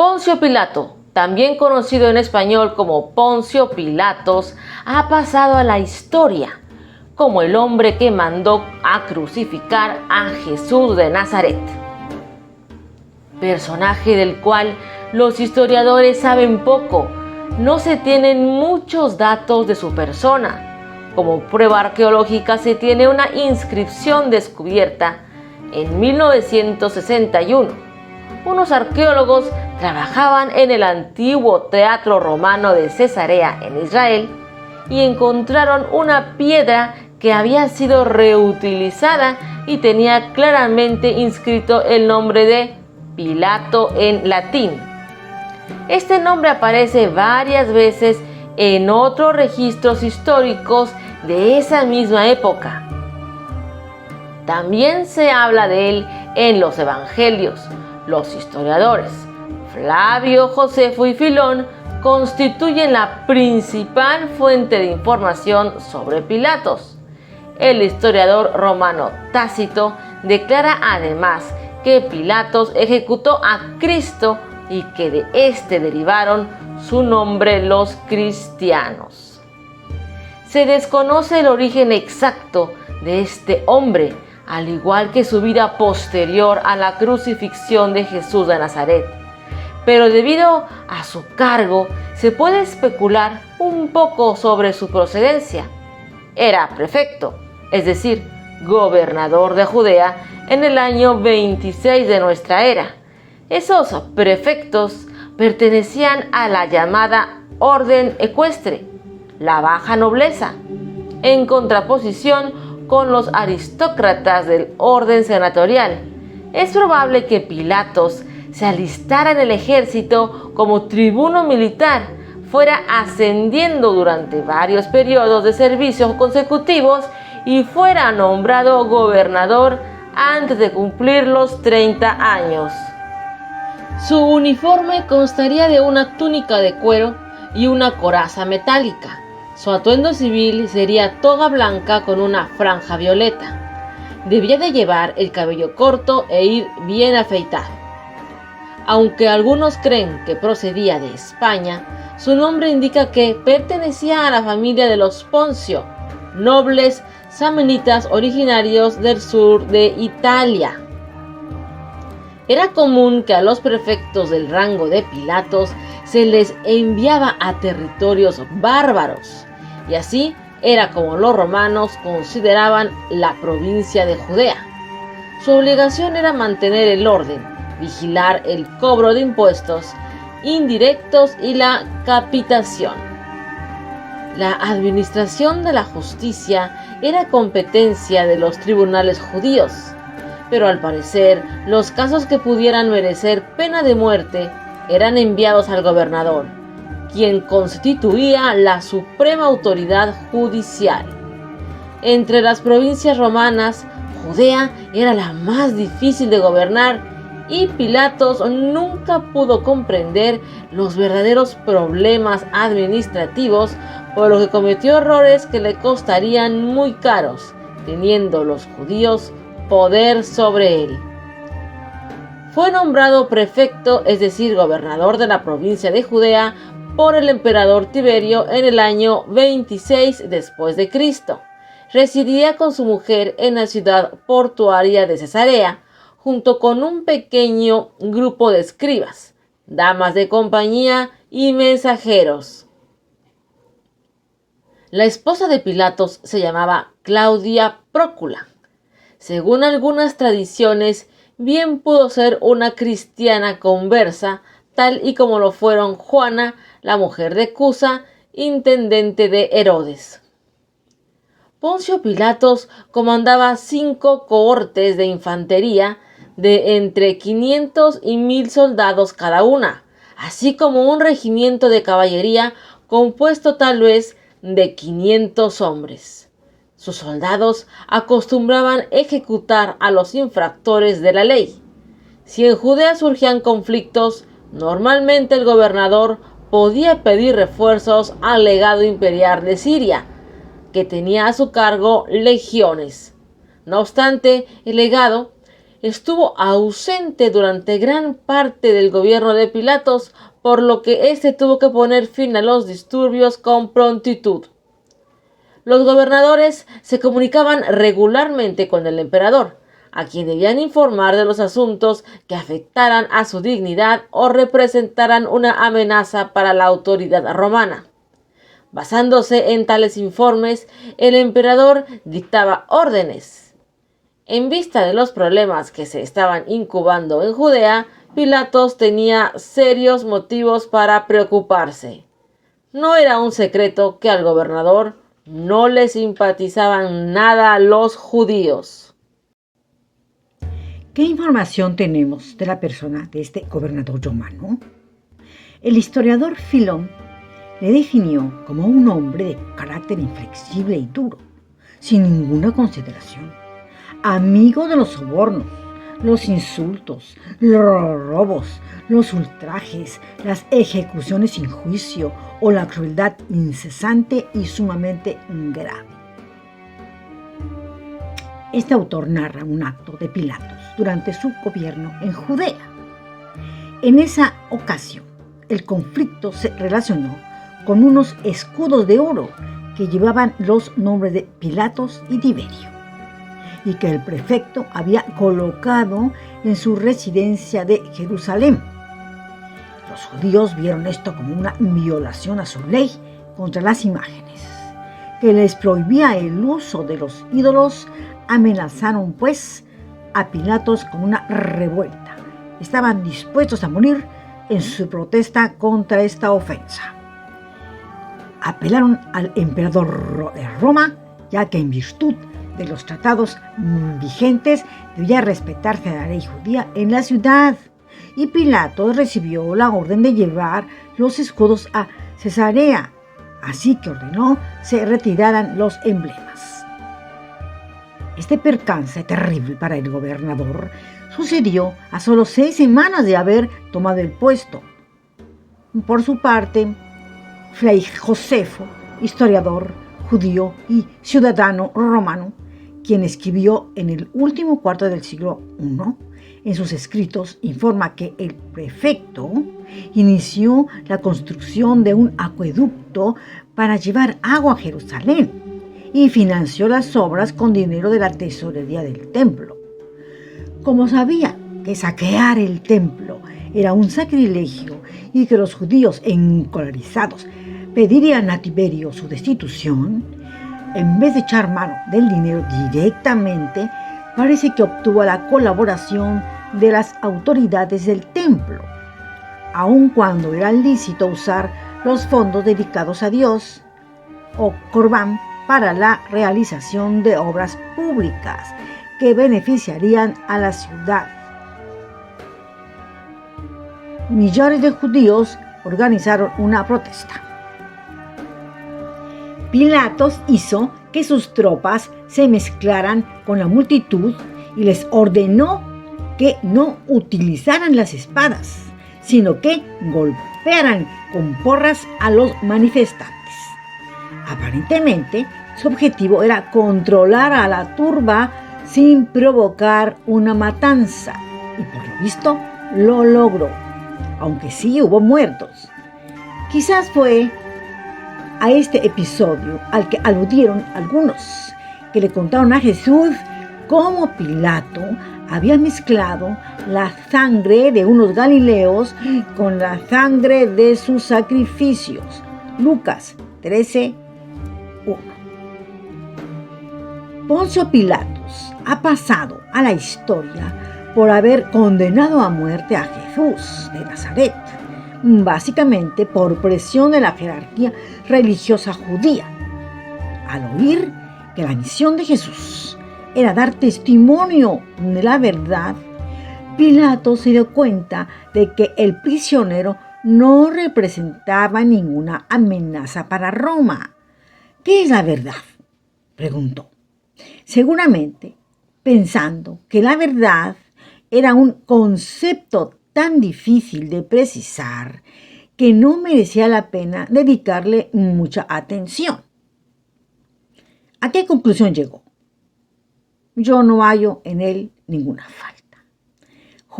Poncio Pilato, también conocido en español como Poncio Pilatos, ha pasado a la historia como el hombre que mandó a crucificar a Jesús de Nazaret, personaje del cual los historiadores saben poco. No se tienen muchos datos de su persona. Como prueba arqueológica se tiene una inscripción descubierta en 1961. Unos arqueólogos trabajaban en el antiguo teatro romano de Cesarea en Israel y encontraron una piedra que había sido reutilizada y tenía claramente inscrito el nombre de Pilato en latín. Este nombre aparece varias veces en otros registros históricos de esa misma época. También se habla de él en los evangelios. Los historiadores Flavio Josefo y Filón constituyen la principal fuente de información sobre Pilatos. El historiador romano Tácito declara además que Pilatos ejecutó a Cristo y que de este derivaron su nombre los cristianos. Se desconoce el origen exacto de este hombre, al igual que su vida posterior a la crucifixión de Jesús de Nazaret. Pero debido a su cargo, se puede especular un poco sobre su procedencia. Era prefecto, es decir, gobernador de Judea en el año 26 de nuestra era. Esos prefectos pertenecían a la llamada orden ecuestre, la baja nobleza, en contraposición con los aristócratas del orden senatorial. Es probable que Pilatos se alistara en el ejército como tribuno militar, fuera ascendiendo durante varios periodos de servicios consecutivos y fuera nombrado gobernador antes de cumplir los 30 años. Su uniforme constaría de una túnica de cuero y una coraza metálica. Su atuendo civil sería toga blanca con una franja violeta. Debía de llevar el cabello corto e ir bien afeitado. Aunque algunos creen que procedía de España, su nombre indica que pertenecía a la familia de los Poncio, nobles samnitas originarios del sur de Italia. Era común que a los prefectos del rango de Pilatos se les enviaba a territorios bárbaros, y así era como los romanos consideraban la provincia de Judea. Su obligación era mantener el orden, vigilar el cobro de impuestos indirectos y la capitación. La administración de la justicia era competencia de los tribunales judíos, pero al parecer los casos que pudieran merecer pena de muerte eran enviados al gobernador, quien constituía la suprema autoridad judicial. Entre las provincias romanas, Judea era la más difícil de gobernar y Pilatos nunca pudo comprender los verdaderos problemas administrativos, por lo que cometió errores que le costarían muy caros, teniendo los judíos poder sobre él. Fue nombrado prefecto, es decir, gobernador de la provincia de Judea, por el emperador Tiberio en el año 26 después de Cristo. Residía con su mujer en la ciudad portuaria de Cesarea, junto con un pequeño grupo de escribas, damas de compañía y mensajeros. La esposa de Pilatos se llamaba Claudia Prócula. Según algunas tradiciones, bien pudo ser una cristiana conversa, tal y como lo fueron Juana, la mujer de Cusa, intendente de Herodes. Poncio Pilatos comandaba 5 cohortes de infantería de entre 500 y 1000 soldados cada una, así como un regimiento de caballería compuesto tal vez de 500 hombres. Sus soldados acostumbraban ejecutar a los infractores de la ley. Si en Judea surgían conflictos, normalmente el gobernador podía pedir refuerzos al legado imperial de Siria, que tenía a su cargo legiones. No obstante, el legado estuvo ausente durante gran parte del gobierno de Pilatos, por lo que éste tuvo que poner fin a los disturbios con prontitud. Los gobernadores se comunicaban regularmente con el emperador, a quien debían informar de los asuntos que afectaran a su dignidad o representaran una amenaza para la autoridad romana. Basándose en tales informes, el emperador dictaba órdenes. En vista de los problemas que se estaban incubando en Judea, Pilatos tenía serios motivos para preocuparse. No era un secreto que al gobernador no le simpatizaban nada los judíos. ¿Qué información tenemos de la persona de este gobernador romano? El historiador Filón le definió como un hombre de carácter inflexible y duro, sin ninguna consideración, amigo de los sobornos, los insultos, los robos, los ultrajes, las ejecuciones sin juicio o la crueldad incesante y sumamente grave. Este autor narra un acto de Pilatos durante su gobierno en Judea. En esa ocasión, el conflicto se relacionó con unos escudos de oro que llevaban los nombres de Pilatos y Tiberio, y que el prefecto había colocado en su residencia de Jerusalén. Los judíos vieron esto como una violación a su ley contra las imágenes, que les prohibía el uso de los ídolos. Amenazaron pues a Pilatos con una revuelta. Estaban dispuestos a morir en su protesta contra esta ofensa. Apelaron al emperador de Roma, ya que en virtud de los tratados vigentes debía respetarse la ley judía en la ciudad, y Pilatos recibió la orden de llevar los escudos a Cesarea, así que ordenó se retiraran los emblemas. Este percance terrible para el gobernador sucedió a solo 6 semanas de haber tomado el puesto. Por su parte, Fray Josefo, historiador judío y ciudadano romano, quien escribió en el último cuarto del siglo I, en sus escritos informa que el prefecto inició la construcción de un acueducto para llevar agua a Jerusalén y financió las obras con dinero de la tesorería del templo. Como sabía que saquear el templo era un sacrilegio y que los judíos encolerizados pedirían a Tiberio su destitución, en vez de echar mano del dinero directamente, parece que obtuvo la colaboración de las autoridades del templo, aun cuando era lícito usar los fondos dedicados a Dios o corbán para la realización de obras públicas que beneficiarían a la ciudad. Millones de judíos organizaron una protesta. Pilatos hizo que sus tropas se mezclaran con la multitud y les ordenó que no utilizaran las espadas, sino que golpearan con porras a los manifestantes. Aparentemente, su objetivo era controlar a la turba sin provocar una matanza, y por lo visto lo logró, aunque sí hubo muertos. Quizás fue a este episodio al que aludieron algunos, que le contaron a Jesús cómo Pilato había mezclado la sangre de unos galileos con la sangre de sus sacrificios. Lucas 13:1. Poncio Pilatos ha pasado a la historia por haber condenado a muerte a Jesús de Nazaret, básicamente por presión de la jerarquía religiosa judía. Al oír que la misión de Jesús era dar testimonio de la verdad, Pilato se dio cuenta de que el prisionero no representaba ninguna amenaza para Roma. ¿Qué es la verdad?, preguntó, seguramente pensando que la verdad era un concepto tan difícil de precisar que no merecía la pena dedicarle mucha atención. ¿A qué conclusión llegó? Yo no hallo en él ninguna falta.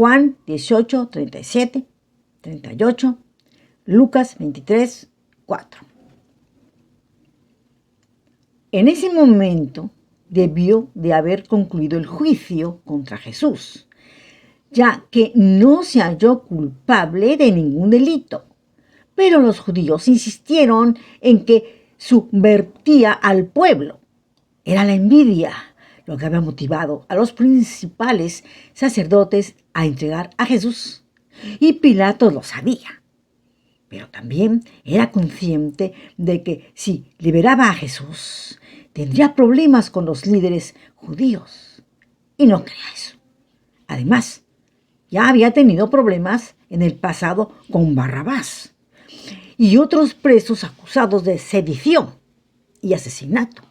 Juan 18, 37, 38, Lucas 23, 4. En ese momento debió de haber concluido el juicio contra Jesús, ya que no se halló culpable de ningún delito. Pero los judíos insistieron en que subvertía al pueblo. Era la envidia lo que había motivado a los principales sacerdotes a entregar a Jesús. Y Pilato lo sabía. Pero también era consciente de que si liberaba a Jesús, tendría problemas con los líderes judíos. Y no creía eso. Además, ya había tenido problemas en el pasado con Barrabás y otros presos acusados de sedición y asesinato.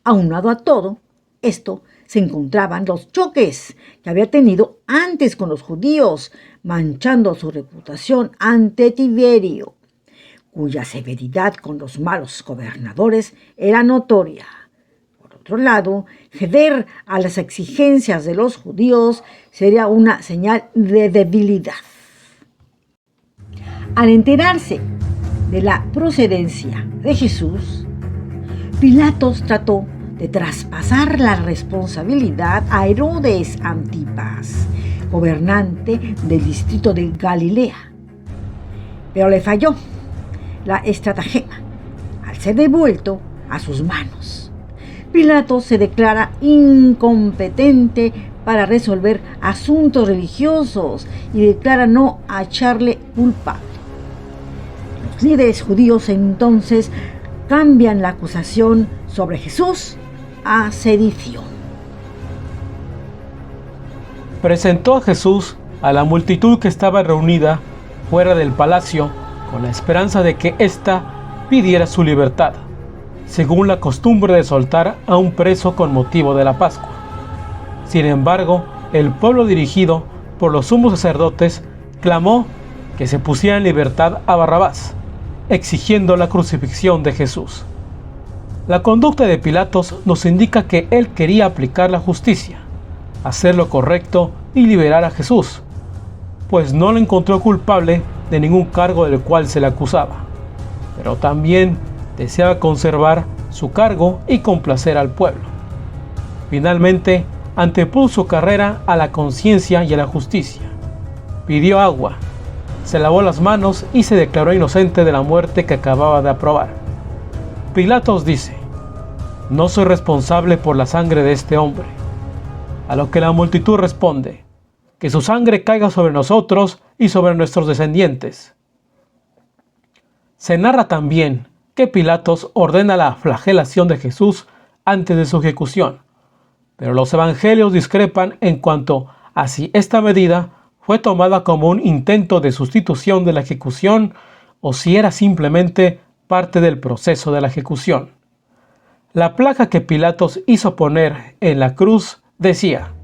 Aunado a todo esto, se encontraban los choques que había tenido antes con los judíos, manchando su reputación ante Tiberio, cuya severidad con los malos gobernadores era notoria. Por otro lado, ceder a las exigencias de los judíos sería una señal de debilidad. Al enterarse de la procedencia de Jesús, Pilatos trató de traspasar la responsabilidad a Herodes Antipas, gobernante del distrito de Galilea. Pero le falló la estratagema al ser devuelto a sus manos. Pilato se declara incompetente para resolver asuntos religiosos y declara no hallarle culpable. Los líderes judíos entonces cambian la acusación sobre Jesús a sedición. Presentó a Jesús a la multitud que estaba reunida fuera del palacio con la esperanza de que ésta pidiera su libertad, según la costumbre de soltar a un preso con motivo de la Pascua. Sin embargo, el pueblo dirigido por los sumos sacerdotes clamó que se pusiera en libertad a Barrabás, exigiendo la crucifixión de Jesús. La conducta de Pilatos nos indica que él quería aplicar la justicia, hacer lo correcto y liberar a Jesús, pues no lo encontró culpable de ningún cargo del cual se le acusaba, pero también deseaba conservar su cargo y complacer al pueblo. Finalmente, antepuso su carrera a la conciencia y a la justicia. Pidió agua, se lavó las manos y se declaró inocente de la muerte que acababa de aprobar. Pilatos dice: «No soy responsable por la sangre de este hombre». A lo que la multitud responde: «Que su sangre caiga sobre nosotros y sobre nuestros descendientes». Se narra también que Pilatos ordena la flagelación de Jesús antes de su ejecución, pero los evangelios discrepan en cuanto a si esta medida fue tomada como un intento de sustitución de la ejecución o si era simplemente parte del proceso de la ejecución. La placa que Pilatos hizo poner en la cruz decía: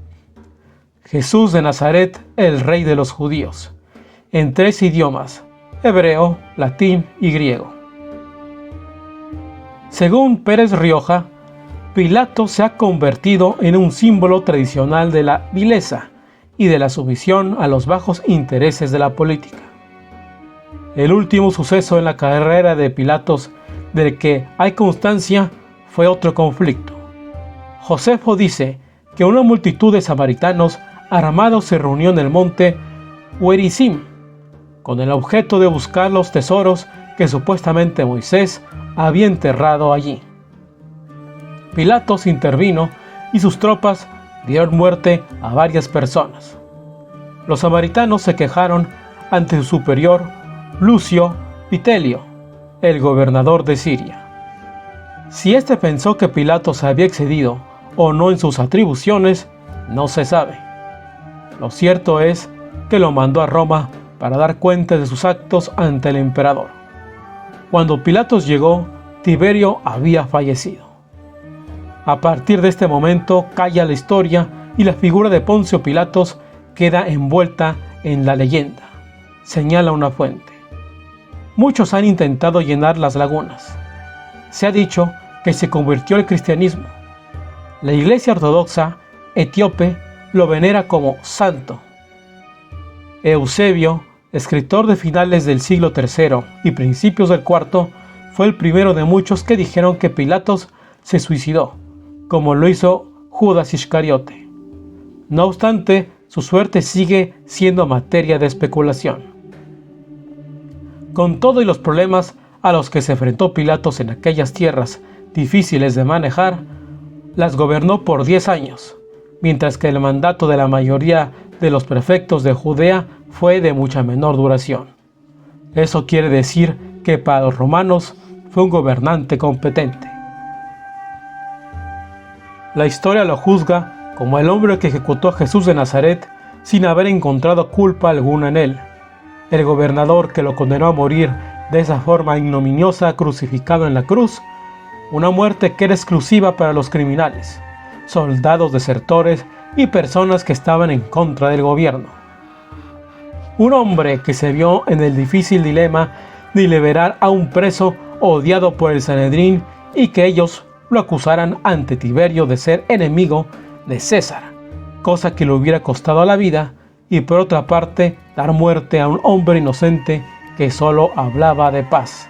«Jesús de Nazaret, el Rey de los Judíos», en 3 idiomas: hebreo, latín y griego. Según Pérez Rioja, Pilato se ha convertido en un símbolo tradicional de la vileza y de la sumisión a los bajos intereses de la política. El último suceso en la carrera de Pilatos del que hay constancia fue otro conflicto. Josefo dice que una multitud de samaritanos armados se reunió en el monte Huerizim con el objeto de buscar los tesoros que supuestamente Moisés había enterrado allí. Pilatos intervino y sus tropas dieron muerte a varias personas. Los samaritanos se quejaron ante su superior Lucio Vitelio, el gobernador de Siria. Si éste pensó que Pilato se había excedido o no en sus atribuciones, no se sabe. Lo cierto es que lo mandó a Roma para dar cuenta de sus actos ante el emperador. Cuando Pilatos llegó, Tiberio había fallecido. A partir de este momento calla la historia y la figura de Poncio Pilatos queda envuelta en la leyenda, señala una fuente. Muchos han intentado llenar las lagunas. Se ha dicho que se convirtió al cristianismo. La Iglesia Ortodoxa etíope lo venera como santo, Eusebio, escritor de finales del siglo III y principios del IV, fue el primero de muchos que dijeron que Pilatos se suicidó, como lo hizo Judas Iscariote. No obstante, su suerte sigue siendo materia de especulación. Con todo y los problemas a los que se enfrentó Pilatos en aquellas tierras difíciles de manejar, las gobernó por 10 años, mientras que el mandato de la mayoría de los prefectos de Judea fue de mucha menor duración. Eso quiere decir que para los romanos fue un gobernante competente. La historia lo juzga como el hombre que ejecutó a Jesús de Nazaret sin haber encontrado culpa alguna en él, el gobernador que lo condenó a morir de esa forma ignominiosa crucificado en la cruz, una muerte que era exclusiva para los criminales, soldados desertores y personas que estaban en contra del gobierno. Un hombre que se vio en el difícil dilema de liberar a un preso odiado por el Sanedrín y que ellos lo acusaran ante Tiberio de ser enemigo de César, cosa que le hubiera costado la vida, y por otra parte dar muerte a un hombre inocente que solo hablaba de paz.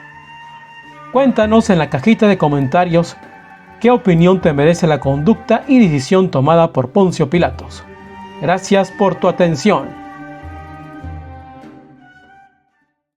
Cuéntanos en la cajita de comentarios qué opinión te merece la conducta y decisión tomada por Poncio Pilatos. Gracias por tu atención.